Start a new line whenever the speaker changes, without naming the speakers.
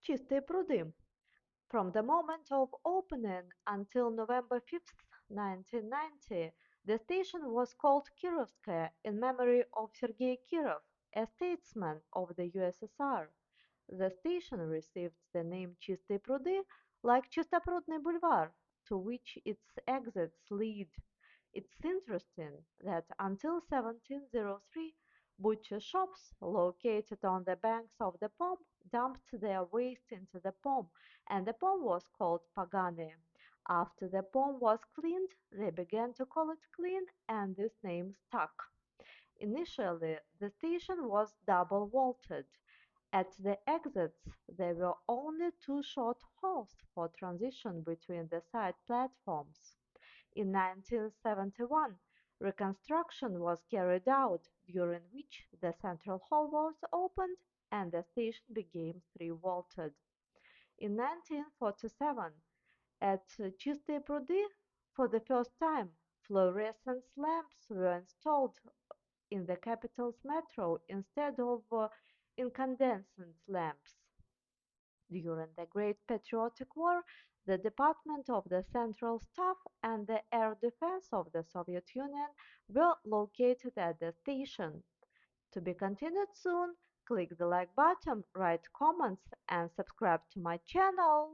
Chistye Prudy. From the moment of opening until November 5th, 1990, the station was called Kirovskaya in memory of Sergei Kirov, a statesman of the USSR. The station received the name Chistye Prudy like Chistoprudny Boulevard, to which its exits lead. It's interesting that until 1703, butcher shops located on the banks of the Pom dumped their waste into the Pom, and the Pom was called Pagani. After the Pom was cleaned, they began to call it Clean, and this name stuck. Initially, the station was double vaulted. At the exits, there were only two short halls for transition between the side platforms. In 1971, reconstruction was carried out, during which the central hall was opened and the station became three-vaulted. In 1947, at Chistye Prudy, for the first time, fluorescent lamps were installed in the capital's metro instead of incandescent lamps. During the Great Patriotic War, the Department of the Central Staff and the Air Defense of the Soviet Union were located at the station. To be continued soon, click the like button, write comments, and subscribe to my channel.